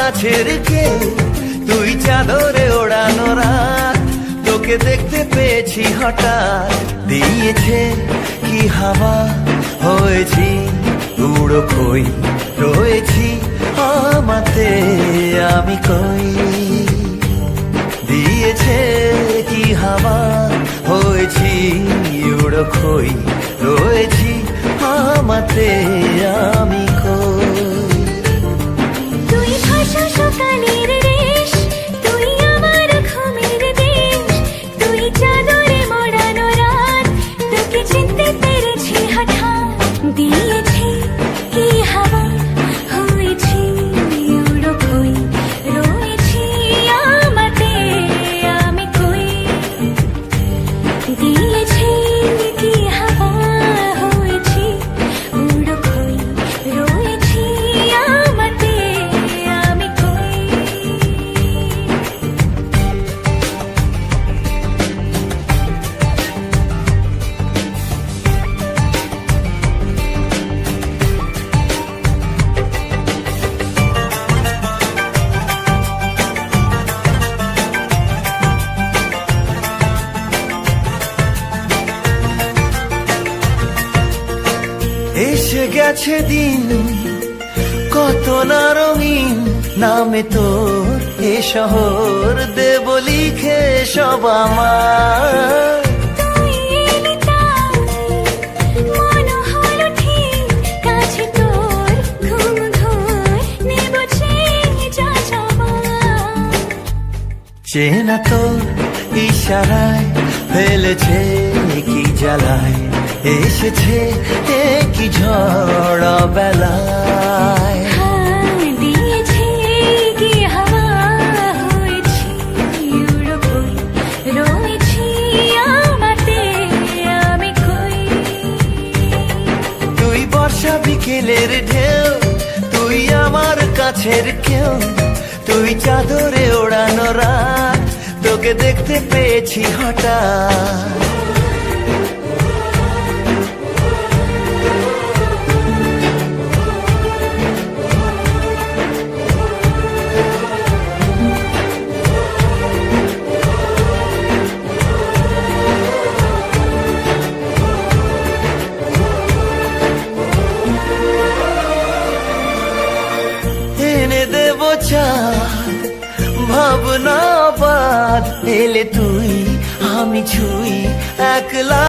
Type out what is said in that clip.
কাছের কেউ, তুই চাদরে ওড়ানো রাত, তোকে দেখতে পেয়েছি হঠাৎ। দিয়েছে কি হাওয়া, হয়েছি উড়ো কই, রয়েছি আমাতে আমি কই। দিয়েছে কি হাওয়া, হয়েছি উড়ো কই, রয়েছি আমাতে আমি কই। তুই ভাষা সকালের রেশ, তুই আমার ঘুমের দেশ, তুই চাদরে মোড়ানো রাত, তোকে চিনতে পেরেছি হঠাৎ। দিয়েছি কি হাওয়া, হয়েছি উড়ো কই, রয়েছি আমাতে আমি কই। দিয়েছি কি হাওয়া, হয়েছি উড়ো কই, রয়েছি আমাতে আমি কই। এসে গেছে দিন কত না রঙিন, নামে তোর এ শহর দেব লিখে সব আমার। তুই এলি তাই মন হলো ঠিক, কাছে তোর ঘুম ঘোর নেব যা যাবার। চেনা তোর ইশারায় ফেলেছে কি জ্বালায়, এসেছে কি ঝড় বেলায়। দিয়েছি কি হাওয়া, হয়েছি উড়ো কই, রয়েছি আমাতে আমি কই। তুই বর্ষা বিকেলের ঢেউ, তুই আমার কাছের কেউ, তুই চাদরে ওড়ানো রাত, তোকে দেখতে পেয়েছি হঠাৎ। এনে দেব চাঁদ ভাবনা বাদ, এলে তুই আমি ছুঁই একলা।